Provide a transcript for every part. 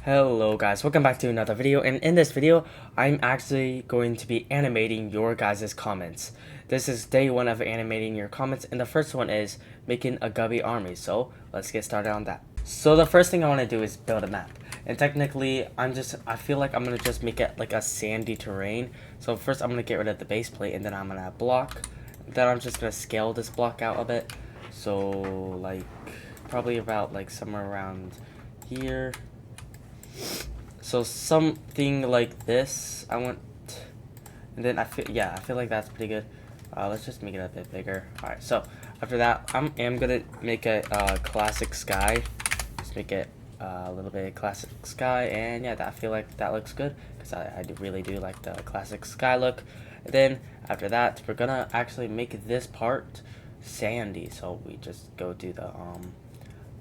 Hello guys, welcome back to another video, and in this video I'm actually going to be animating your guys' comments. This is day one of animating your comments, and the first one is making a gubby army. So let's get started on that. So the first thing I want to do is build a map, and technically I feel like I'm gonna just make it like a sandy terrain. So first I'm gonna get rid of the base plate, and then I'm gonna block. Then I'm just gonna scale this block out a bit, so like probably about like somewhere around here. So something like this, I want, and then I feel like that's pretty good. Let's just make it a bit bigger. All right, so after that, I am gonna make a classic sky. Just make it a little bit classic sky, and yeah, I feel like that looks good because I really do like the classic sky look. And then after that, we're gonna actually make this part sandy. So we just go to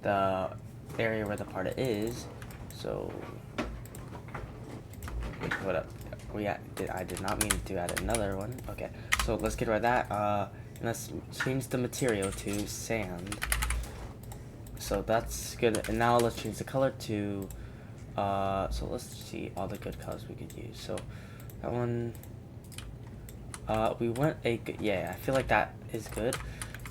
the area where the part is. So what up? I did not mean to add another one. Okay, so let's get rid of that. And let's change the material to sand. So that's good. And now let's change the color to. So let's see all the good colors we could use. So that one. We want a good. Yeah, I feel like that is good.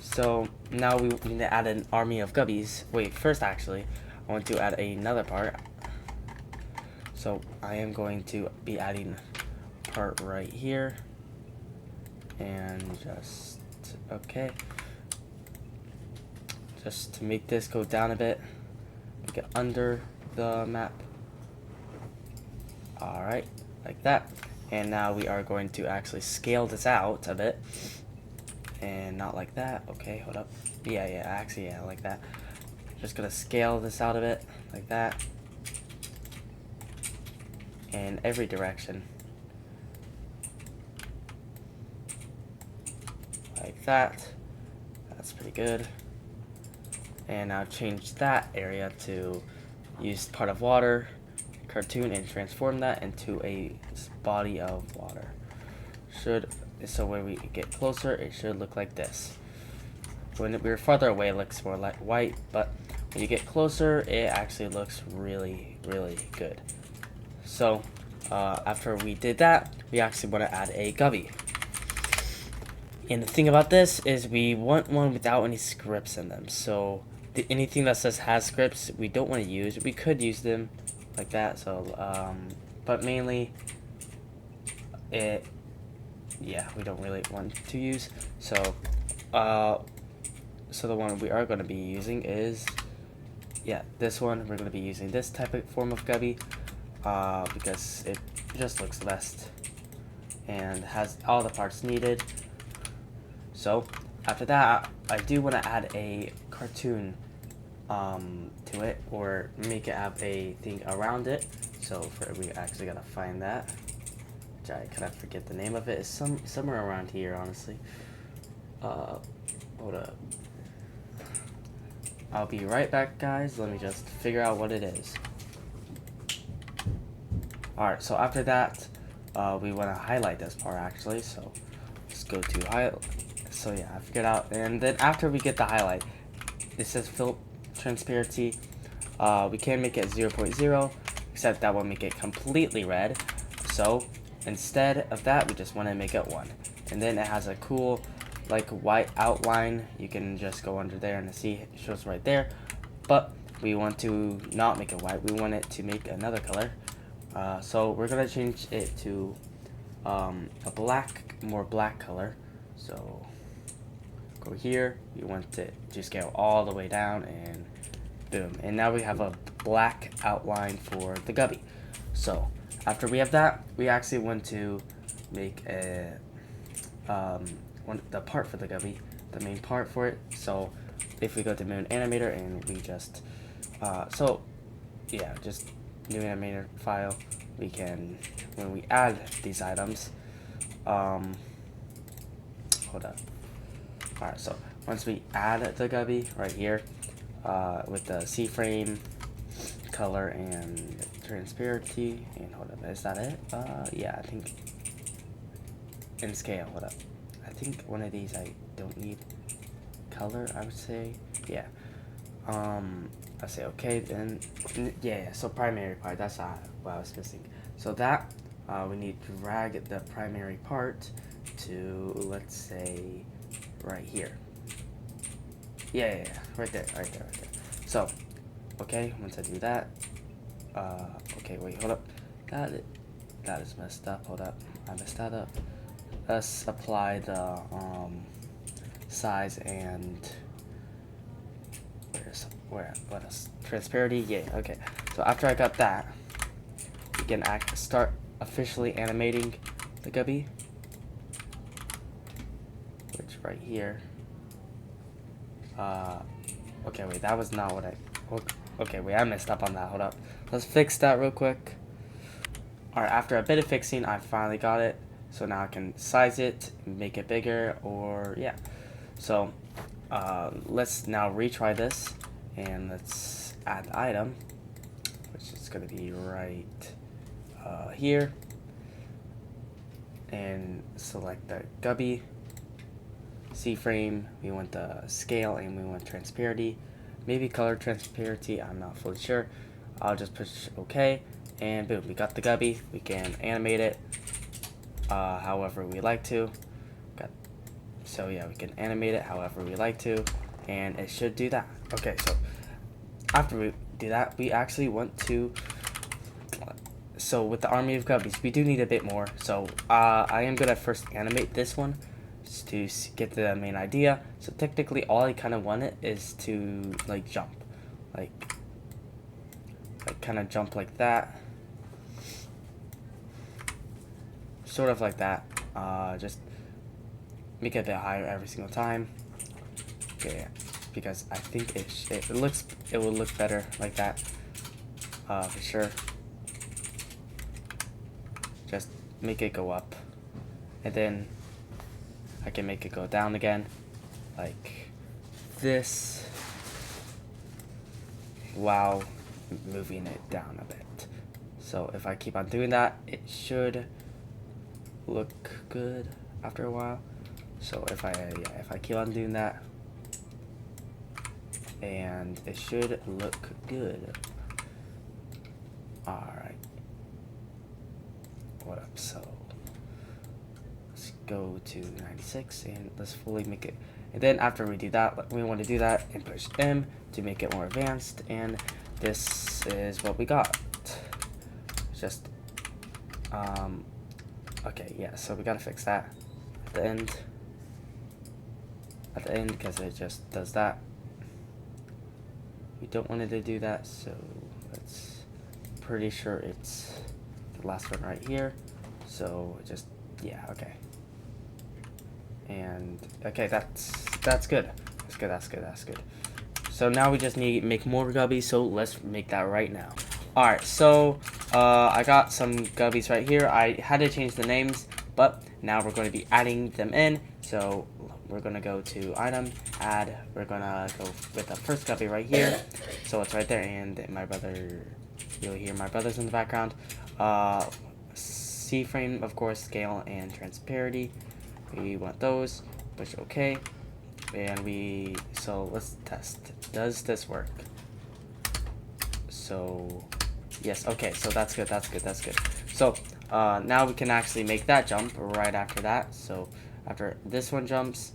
So now we need to add an army of gubbies. Wait, first actually, I want to add another part. So I am going to be adding a part right here, and just okay, just to make this go down a bit, make it under the map. All right, like that. And now we are going to actually scale this out a bit, and not like that. Okay, hold up. Yeah, like that. Just gonna scale this out a bit, like that. In every direction, like that. That's pretty good. And now change that area to use part of water cartoon and transform that into a body of water. So when we get closer, it should look like this. When we're farther away, it looks more like white, but when you get closer, it actually looks really good. So after we did that, we actually want to add a gubby. And the thing about this is we want one without any scripts in them. So anything that says has scripts, we don't want to use. We could use them like that. So, but mainly, we don't really want to use. So, so the one we are going to be using is, this one. We're going to be using this type of form of gubby. Because it just looks the best and has all the parts needed. So after that, I do want to add a cartoon to it, or make it have a thing around it. So we actually gotta find that, which I kind of forget the name of it. It's somewhere around here, honestly. Hold up. I'll be right back, guys. Let me just figure out what it is. Alright, so after that, we want to highlight this part actually, so let's go to highlight. So yeah, I figured out, and then after we get the highlight, it says fill transparency. We can make it 0.0, except that will make it completely red. So instead of that, we just want to make it 1. And then it has a cool like white outline. You can just go under there and see it shows right there. But we want to not make it white, we want it to make another color. So we're gonna change it to a more black color. So go here, you want it to scale all the way down, and boom. And now we have a black outline for the gubby. So after we have that, we actually want to make a the part for the gubby, the main part for it. So if we go to moonanimator and we just just new animator file, we can, when we add these items, hold up. Alright, so once we add the gubby right here, with the C-frame, color, and transparency, and hold up, is that it? Yeah, I think, and scale, hold up. I think one of these I don't need color, I would say, yeah. I say okay, then yeah, so primary part, that's what I was missing. So that we need to drag the primary part to, let's say, right here. Yeah, right there. So okay, once I do that, okay, wait, hold up, that is messed up. Hold up, I messed that up. Let's apply the size and what else? Transparency. Yeah. Okay. So after I got that, we can start officially animating the gubby, which right here. Okay, wait, that was not what I. Okay, wait, I messed up on that. Hold up. Let's fix that real quick. Alright, after a bit of fixing, I finally got it. So now I can size it, make it bigger, or yeah. So let's now retry this, and let's add the item, which is going to be right here, and select the gubby, C-frame, we want the scale, and we want transparency, maybe color transparency, I'm not fully sure. I'll just push OK, and boom, we got the gubby. We can animate it however we like to. So yeah, we can animate it however we like to, and it should do that. Okay, so after we do that, we actually want to, so with the army of gubbies, we do need a bit more. So I am gonna first animate this one just to get the main idea. So technically all I kind of want it is to like jump, like kind of jump like that, sort of like that. Just make it a bit higher every single time. Okay, because I think it will look better like that, for sure. Just make it go up, and then I can make it go down again, like this, while moving it down a bit. So if I keep on doing that, it should look good after a while. So if I keep on doing that, and it should look good. Alright. What up? So let's go to 96 and let's fully make it. And then after we do that, we want to do that and push M to make it more advanced. And this is what we got. Just okay, yeah, so we gotta fix that at the end. Because it just does that. We don't want it to do that, so let's, pretty sure it's the last one right here. So just, yeah, okay. And okay, that's good. That's good. So now we just need to make more gubbies, so let's make that right now. Alright, so I got some gubbies right here. I had to change the names, but now we're going to be adding them in. So we're going to go to item, add, we're going to go with the first gubby right here. So it's right there, and my brother, you'll hear my brothers in the background. C-frame, of course, scale and transparency. We want those, push OK. And so let's test. Does this work? So yes, okay, so that's good. So now we can actually make that jump right after that. So after this one jumps,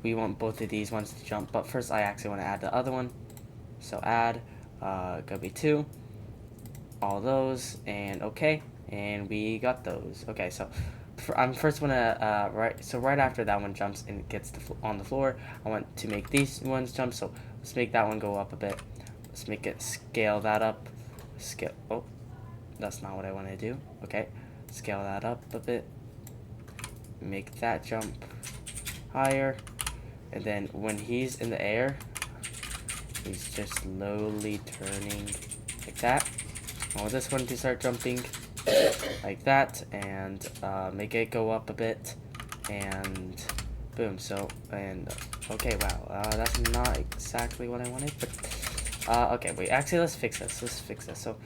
we want both of these ones to jump, but first I actually want to add the other one. So add gubby 2, all those, and okay, and we got those. Okay, so I'm first wanna right after that one jumps and gets on the floor, I want to make these ones jump. So let's make that one go up a bit. Let's make it scale that up. Oh, that's not what I want to do. Okay, scale that up a bit. Make that jump higher, and then when he's in the air, he's just slowly turning like that. I want this one to start jumping like that, and make it go up a bit, and boom. So, and okay, wow, that's not exactly what I wanted, but okay, wait, actually let's fix this. So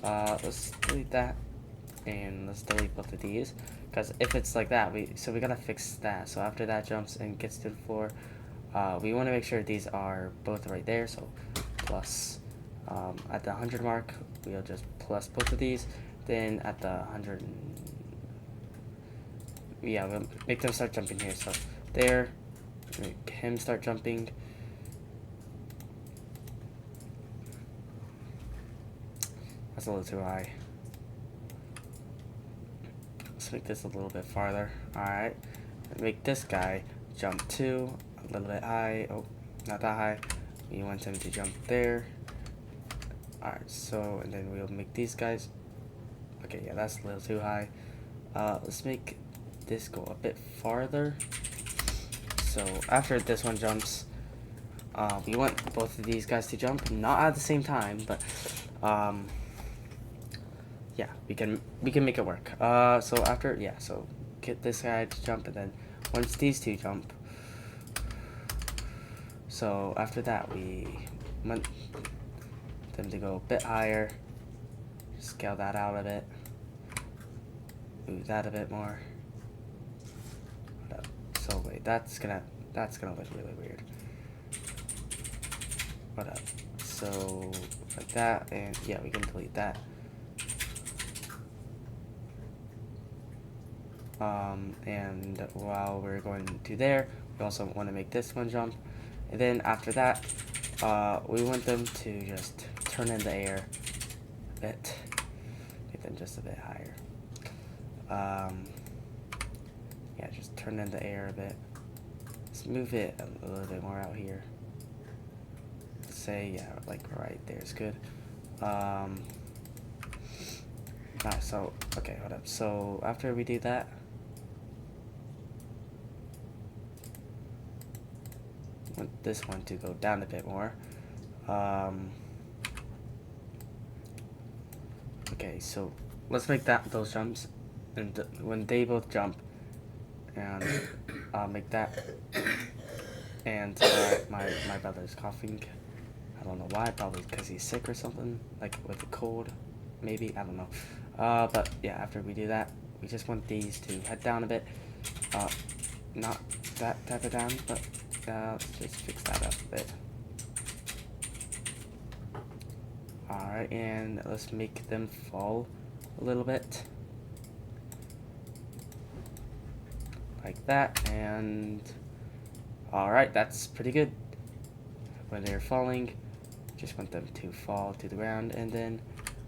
let's delete that, and let's delete both of these, because if it's like that, we gotta fix that. So after that jumps and gets to the floor, we want to make sure these are both right there. So plus At the 100 mark, we'll just plus both of these. Then at the 100, yeah, we'll make them start jumping here. So there, make him start jumping. That's a little too high. Let's make this a little bit farther. Alright. Make this guy jump too. A little bit high. Oh, not that high. We want him to jump there. Alright, so, and then we'll make these guys. Okay, yeah, that's a little too high. Let's make this go a bit farther. So, after this one jumps, we want both of these guys to jump. Not at the same time, but, yeah, we can make it work. So after, yeah, so get this guy to jump, and then once these two jump, so after that we want them to go a bit higher. Scale that out a bit. Move that a bit more. So wait, that's gonna look really weird. What up? So like that, and yeah, we can delete that. And while we're going to there, we also want to make this one jump, and then after that, we want them to just turn in the air a bit, make them just a bit higher. Yeah, just turn in the air a bit. Let's move it a little bit more out here. Let's say, yeah, like right there is good. Alright, so okay, hold up. So after we do that, want this one to go down a bit more. Okay, so let's make those jumps, and when they both jump, and I'll make that. And my brother's coughing. I don't know why. Probably because he's sick or something, like with a cold, maybe. I don't know. But yeah, after we do that, we just want these to head down a bit. Not that type of down, but let's just fix that up a bit. Alright, and let's make them fall a little bit. Like that, and alright, that's pretty good. When they're falling, just want them to fall to the ground, and then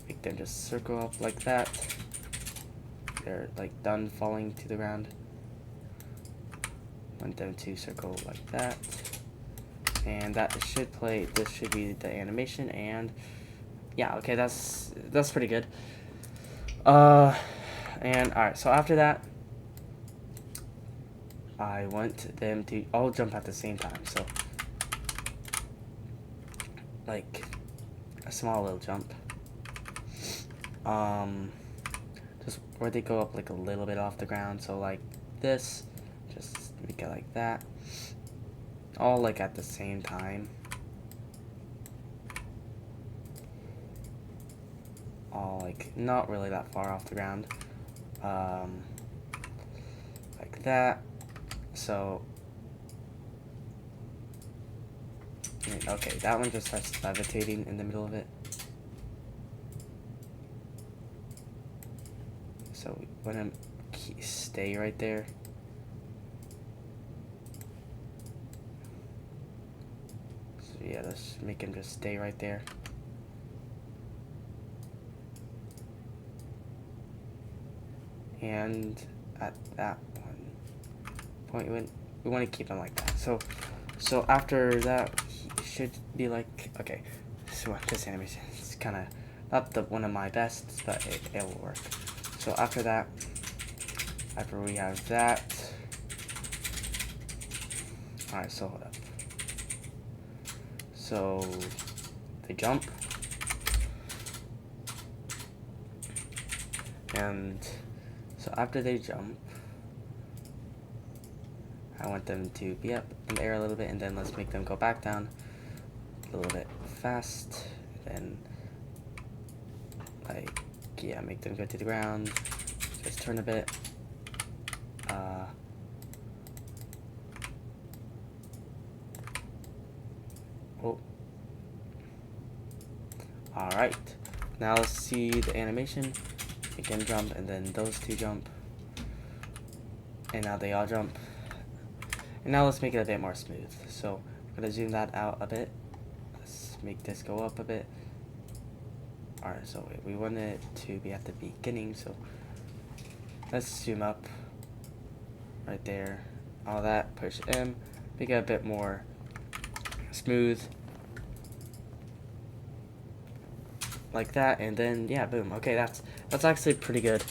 make them just circle up like that. They're like done falling to the ground. Want them to circle like that, and that should play. This should be the animation, and yeah, okay, that's pretty good. And alright, so after that, I want them to all jump at the same time. So like a small little jump. Just where they go up like a little bit off the ground. So like this, just make it like that. All like at the same time. All like not really that far off the ground. Like that. So okay, that one just starts levitating in the middle of it. So we want to stay right there. So yeah, let's make him just stay right there. And at that point, we want to keep him like that. So after that, he should be like, okay, so this animation is kind of not one of my best, but it will work. So after that, after we have that, alright, so hold up. So they jump, and so after they jump, I want them to be up in the air a little bit, and then let's make them go back down a little bit fast, and like, yeah, make them go to the ground, just turn a bit, oh, Alright, now let's see the animation. It can jump, and then those two jump, and now they all jump. And now let's make it a bit more smooth. So I'm gonna zoom that out a bit. Let's make this go up a bit. Alright, so we want it to be at the beginning, so let's zoom up right there. All that, push M, make it a bit more smooth. Like that, and then yeah, boom. Okay, that's actually pretty good.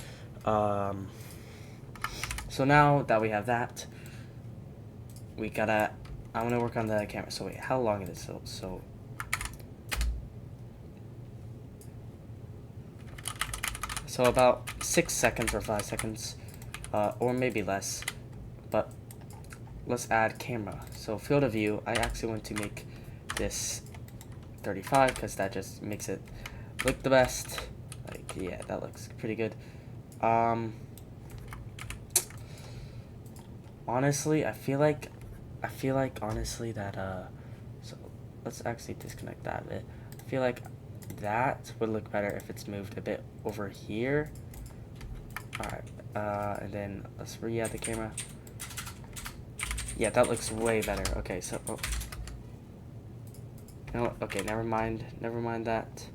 So now that we have that, we gotta, I want to work on the camera. So wait, how long is it? So about 6 seconds or 5 seconds, or maybe less. But let's add camera. So field of view, I actually want to make this 35 because that just makes it look the best. Like, yeah, that looks pretty good. Honestly, I feel like honestly that so let's actually disconnect that a bit. I feel like that would look better if it's moved a bit over here. Alright, and then let's re-add the camera. Yeah, that looks way better. Okay, so you know what? Okay, never mind that. Never mind that.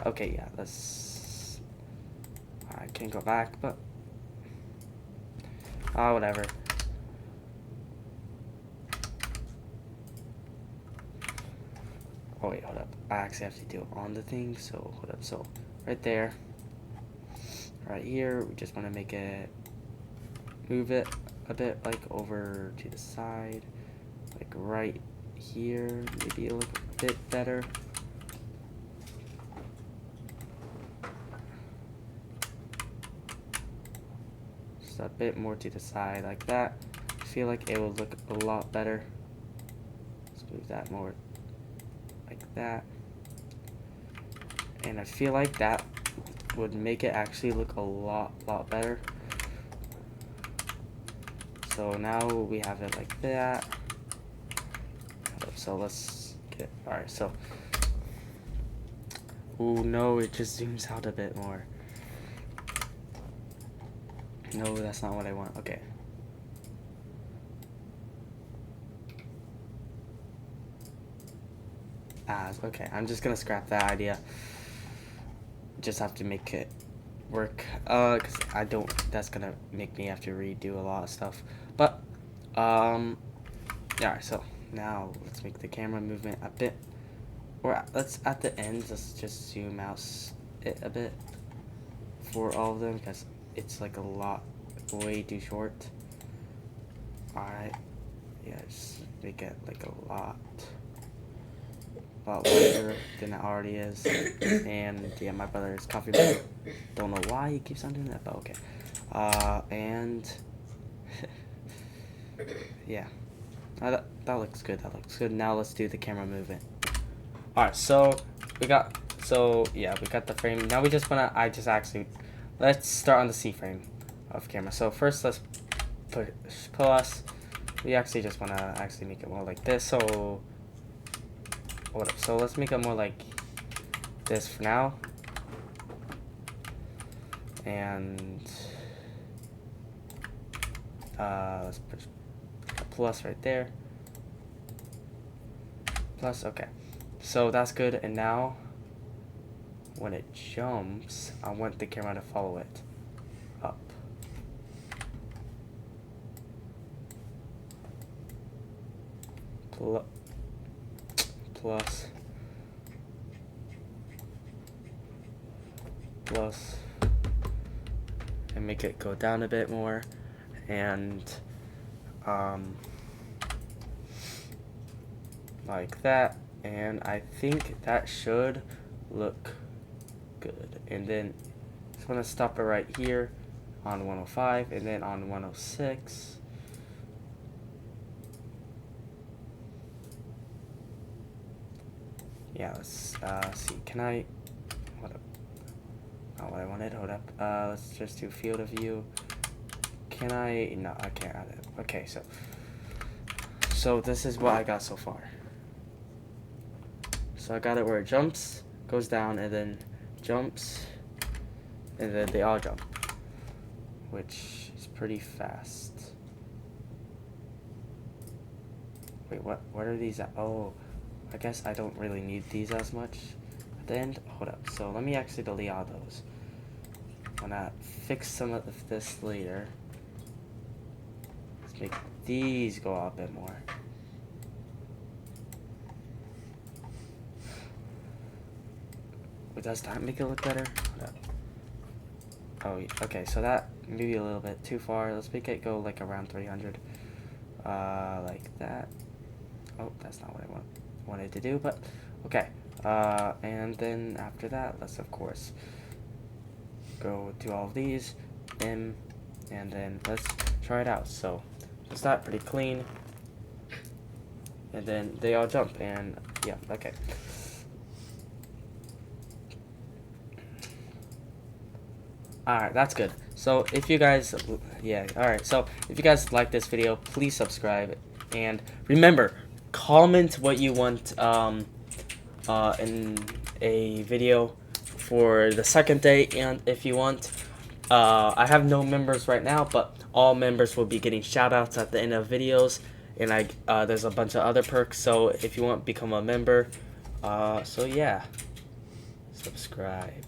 Okay, yeah, let's. I can't go back, but whatever. Oh wait, hold up. I actually have to do it on the thing, so hold up. So right there, right here, we just want to make it, move it a bit, like over to the side, like right here, maybe a little bit better. Just a bit more to the side, like that. I feel like it will look a lot better. Let's move that more like that. And I feel like that would make it actually look a lot better. So now we have it like that. So let's get, alright, so, oh no, it just zooms out a bit more. No, that's not what I want. Okay. Okay, I'm just gonna scrap that idea. Just have to make it work, cause I don't, that's gonna make me have to redo a lot of stuff. But, yeah, so now let's make the camera movement a bit, or let's, at the end, let's just zoom out it a bit for all of them, because it's like a lot, way too short. Alright, yeah, just make it like a lot larger than it already is. And yeah, my brother's coffee mug. Don't know why he keeps on doing that, but okay. And yeah, that looks good. That looks good. Now let's do the camera movement. All right, so we got the frame. Now we just wanna, let's start on the C frame of camera. So first let's push plus. We actually just wanna actually make it more like this. So let's make it more like this for now. And let's push a plus right there. Plus, okay. So that's good. And now when it jumps, I want the camera to follow it up. Plus and make it go down a bit more, and like that, and I think that should look good. And then just want to stop it right here on 105, and then on 106. Yeah, let's see. Can I? Hold up. Not what I wanted. Hold up. Let's just do field of view. Can I? No, I can't add it. Okay, so this is what I got so far. So I got it where it jumps, goes down, and then jumps, and then they all jump, which is pretty fast. Wait, what are these at? Oh, I guess I don't really need these as much at the end. Hold up, so let me actually delete all those. I'm gonna fix some of this later. Let's make these go out a bit more. Wait, does that make it look better? Oh, okay, so that maybe a little bit too far. Let's make it go like around 300. Like that. Oh, that's not what I wanted to do, but okay. And then after that, let's of course go do all of these, and then let's try it out. So it's not pretty clean, and then they all jump, and yeah, okay. Alright, that's good. So if you guys, yeah, alright, so if you guys like this video, please subscribe, and remember, comment what you want in a video for the second day. And if you want, I have no members right now, but all members will be getting shout outs at the end of videos, and there's a bunch of other perks. So if you want, become a member. So yeah, subscribe.